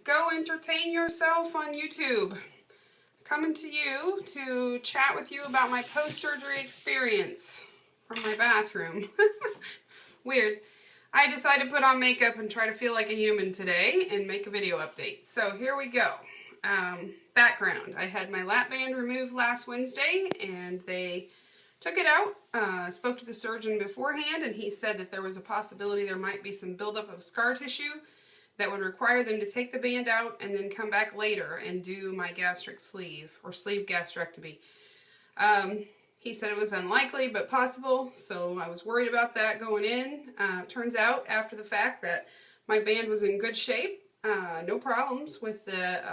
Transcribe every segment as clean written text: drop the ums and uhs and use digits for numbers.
go entertain yourself on YouTube. Coming to you to chat with you about my post-surgery experience from my bathroom. Weird. I decided to put on makeup and try to feel like a human today and make a video update. So here we go. Background. I had my lap band removed last Wednesday and they took it out. I spoke to the surgeon beforehand and he said that there was a possibility there might be some buildup of scar tissue that would require them to take the band out and then come back later and do my gastric sleeve or sleeve gastrectomy. He said it was unlikely but possible, so I was worried about that going in. Turns out after the fact that my band was in good shape, no problems with the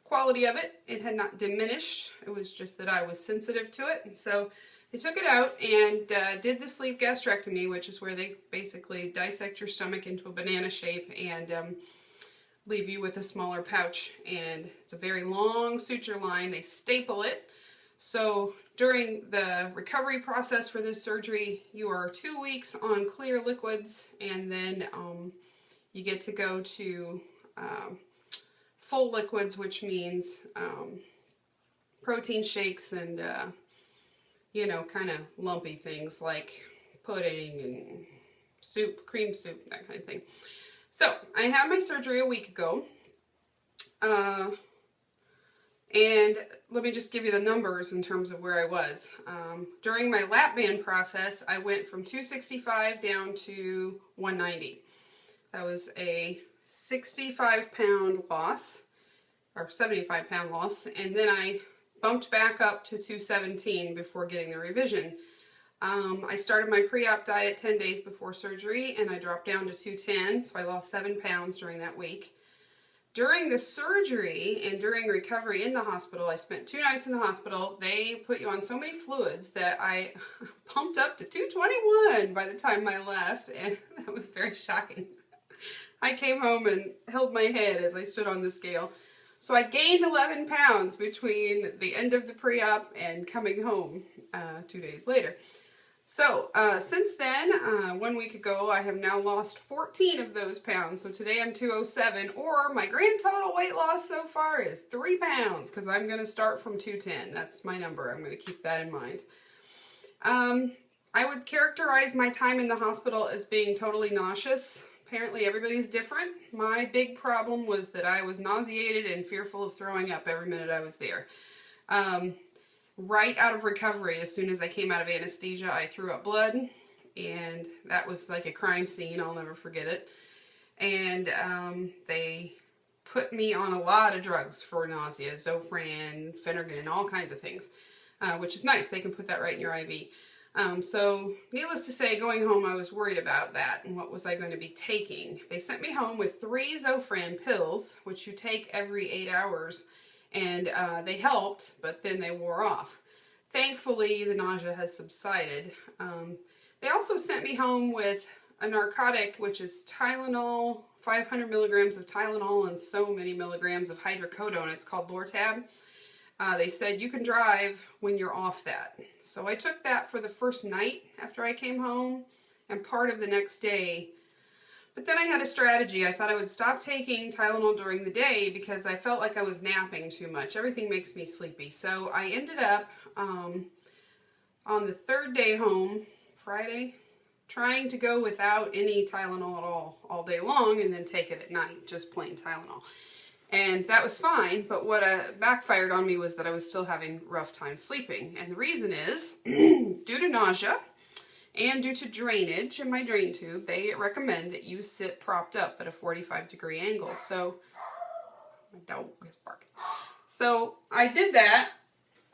quality of it. It had not diminished. It was just that I was sensitive to it. And so they took it out and did the sleeve gastrectomy, which is where they basically dissect your stomach into a banana shape and leave you with a smaller pouch. And it's a very long suture line. They staple it. So during the recovery process for this surgery, you are 2 weeks on clear liquids, and then you get to go to full liquids, which means protein shakes and you know, kind of lumpy things like pudding and soup, cream soup, that kind of thing. So I had my surgery a week ago, and let me just give you the numbers in terms of where I was. During my lap band process, I went from 265 down to 190. That was a 65-pound loss, or 75-pound loss, and then I bumped back up to 217 before getting the revision. I started my pre-op diet 10 days before surgery, and I dropped down to 210, so I lost 7 pounds during that week. During the surgery and during recovery in the hospital, I spent 2 nights in the hospital. They put you on so many fluids that I pumped up to 221 by the time I left, and that was very shocking. I came home and held my head as I stood on the scale. So I gained 11 pounds between the end of the pre-op and coming home 2 days later. So since then, 1 week ago, I have now lost 14 of those pounds. So today I'm 207, or my grand total weight loss so far is 3 pounds, because I'm going to start from 210. That's my number. I'm going to keep that in mind. I would characterize my time in the hospital as being totally nauseous. Apparently everybody's different. My big problem was that I was nauseated and fearful of throwing up every minute I was there. Right out of recovery, as soon as I came out of anesthesia, I threw up blood, and that was like a crime scene. I'll never forget it. And they put me on a lot of drugs for nausea, Zofran, Phenergan, all kinds of things, which is nice. They can put that right in your IV. So needless to say, going home, I was worried about that and what was I going to be taking. They sent me home with 3 Zofran pills, which you take every 8 hours, and they helped, but then they wore off. Thankfully, the nausea has subsided. They also sent me home with a narcotic, which is Tylenol, 500 milligrams of Tylenol and so many milligrams of hydrocodone. It's called Lortab. They said you can drive when you're off that. So I took that for the first night after I came home and part of the next day. But then I had a strategy. I thought I would stop taking Tylenol during the day because I felt like I was napping too much. Everything makes me sleepy. So I ended up on the 3rd day home, Friday, trying to go without any Tylenol at all day long and then take it at night, just plain Tylenol. And that was fine, but what backfired on me was that I was still having rough time sleeping. And the reason is, due to nausea and due to drainage in my drain tube, they recommend that you sit propped up at a 45-degree angle. So, my dog is barking. So, I did that,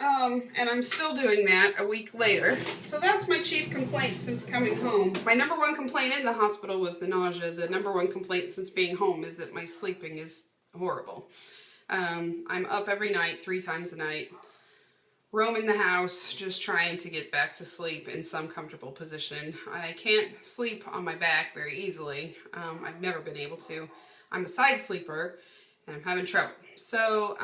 and I'm still doing that a week later. So that's my chief complaint since coming home. My number 1 complaint in the hospital was the nausea. The number 1 complaint since being home is that my sleeping is horrible. I'm up every night, 3 times a night, roaming the house, just trying to get back to sleep in some comfortable position. I can't sleep on my back very easily. I've never been able to. I'm a side sleeper, and I'm having trouble. So,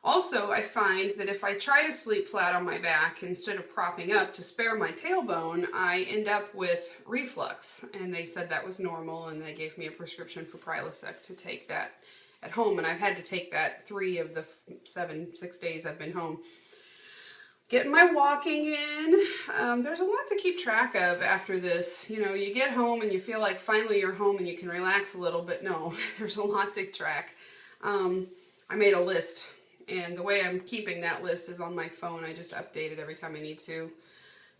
Also, I find that if I try to sleep flat on my back instead of propping up to spare my tailbone, I end up with reflux. And they said that was normal, and they gave me a prescription for Prilosec to take that at home. And I've had to take that 3 of the 6 days I've been home. Getting my walking in. There's a lot to keep track of after this. You know, you get home and you feel like finally you're home and you can relax a little, but no, there's a lot to track. I made a list, and the way I'm keeping that list is on my phone. I just update it every time I need to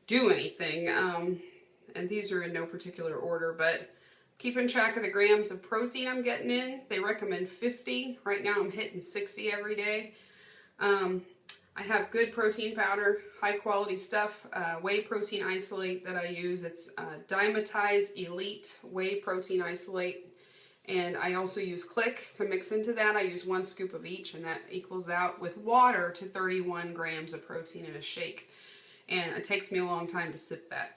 do anything. And these are in no particular order, but keeping track of the grams of protein I'm getting in. They recommend 50. Right now I'm hitting 60 every day. I have good protein powder, high quality stuff, whey protein isolate that I use. It's Dimetize Elite Whey Protein Isolate. And I also use Click to mix into that. I use 1 scoop of each, and that equals out with water to 31 grams of protein in a shake. And it takes me a long time to sip that.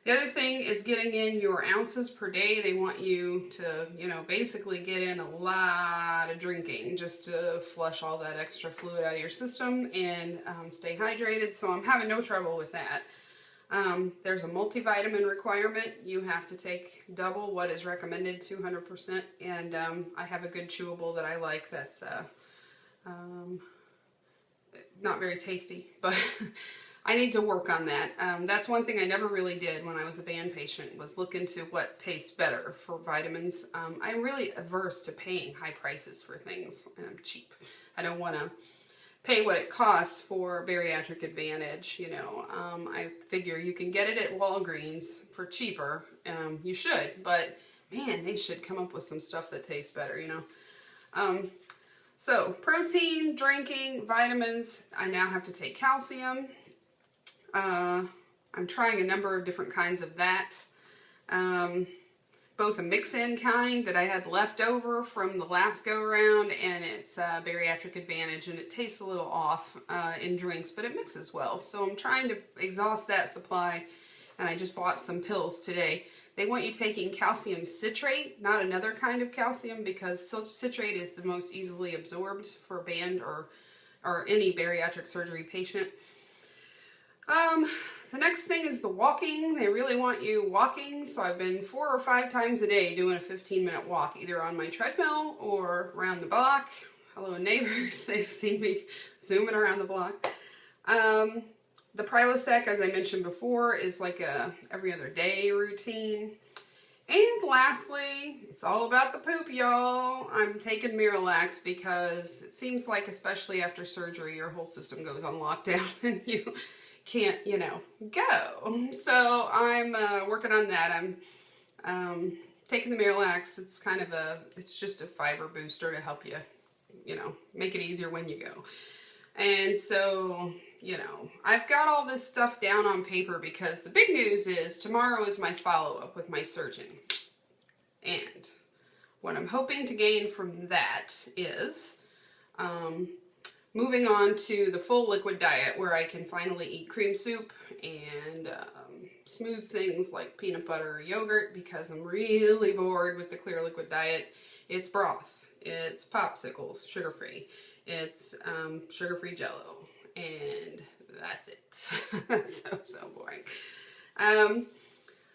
The other thing is getting in your ounces per day. They want you to, you know, basically get in a lot of drinking just to flush all that extra fluid out of your system and stay hydrated. So I'm having no trouble with that. There's a multivitamin requirement. You have to take double what is recommended, 200%. And I have a good chewable that I like that's not very tasty, but I need to work on that. That's one thing I never really did when I was a band patient, was look into what tastes better for vitamins. I'm really averse to paying high prices for things, and I'm cheap. I don't want to pay what it costs for Bariatric Advantage, you know. I figure you can get it at Walgreens for cheaper. You should, but man, they should come up with some stuff that tastes better, you know. So protein, drinking, vitamins. I now have to take calcium. I'm trying a number of different kinds of that. Both a mix-in kind that I had left over from the last go-around, and it's Bariatric Advantage, and it tastes a little off in drinks, but it mixes well. So I'm trying to exhaust that supply, and I just bought some pills today. They want you taking calcium citrate, not another kind of calcium, because citrate is the most easily absorbed for a band or any bariatric surgery patient. The next thing is the walking. They really want you walking, so I've been 4 or 5 times a day doing a 15-minute walk, either on my treadmill or around the block. Hello, neighbors. They've seen me zooming around the block. The Prilosec, as I mentioned before, is like a every other day routine. And lastly, it's all about the poop, y'all. I'm taking Miralax because it seems like, especially after surgery, your whole system goes on lockdown and you can't, you know, go. So I'm working on that. I'm taking the Miralax. It's kind of it's just a fiber booster to help you, you know, make it easier when you go. And so, you know, I've got all this stuff down on paper because the big news is tomorrow is my follow-up with my surgeon. And what I'm hoping to gain from that is moving on to the full liquid diet, where I can finally eat cream soup and smooth things like peanut butter or yogurt, because I'm really bored with the clear liquid diet. It's broth, it's popsicles, sugar-free, it's sugar-free Jell-O, and that's it. That's so boring.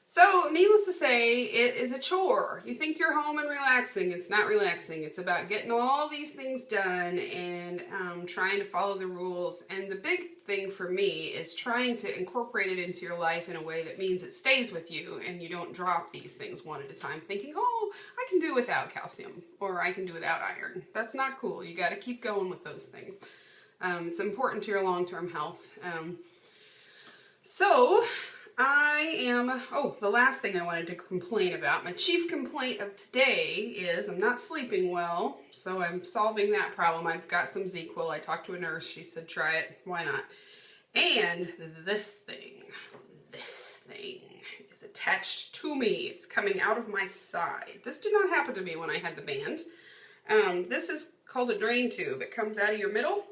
So needless to say, it is a chore. You think you're home and relaxing. It's not relaxing. It's about getting all these things done and trying to follow the rules. And the big thing for me is trying to incorporate it into your life in a way that means it stays with you and you don't drop these things one at a time thinking, oh, I can do without calcium or I can do without iron. That's not cool. You got to keep going with those things. It's important to your long-term health. The last thing I wanted to complain about, my chief complaint of today is I'm not sleeping well, so I'm solving that problem. I've got some ZzzQuil. I talked to a nurse. She said, try it. Why not? And this thing is attached to me. It's coming out of my side. This did not happen to me when I had the band. This is called a drain tube. It comes out of your middle.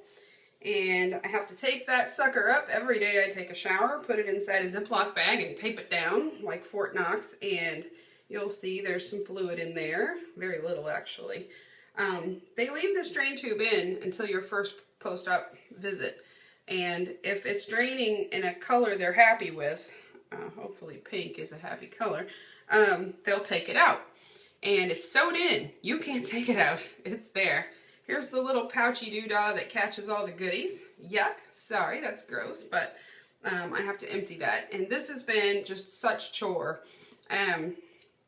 And I have to tape that sucker up every day I take a shower, put it inside a Ziploc bag and tape it down like Fort Knox, and you'll see there's some fluid in there, very little actually. They leave this drain tube in until your first post-op visit. And if it's draining in a color they're happy with, hopefully pink is a happy color, they'll take it out. And it's sewed in. You can't take it out. It's there. Here's the little pouchy doodah that catches all the goodies. Yuck. Sorry, that's gross, but I have to empty that. And this has been just such a chore. I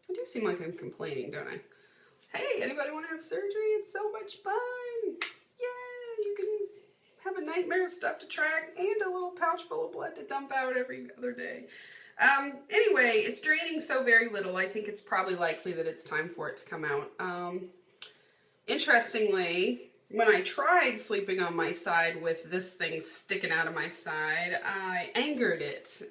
do seem like I'm complaining, don't I? Hey, anybody want to have surgery? It's so much fun. Yeah, you can have a nightmare of stuff to track and a little pouch full of blood to dump out every other day. Anyway, it's draining so very little. I think it's probably likely that it's time for it to come out. Interestingly, when I tried sleeping on my side with this thing sticking out of my side, I angered it.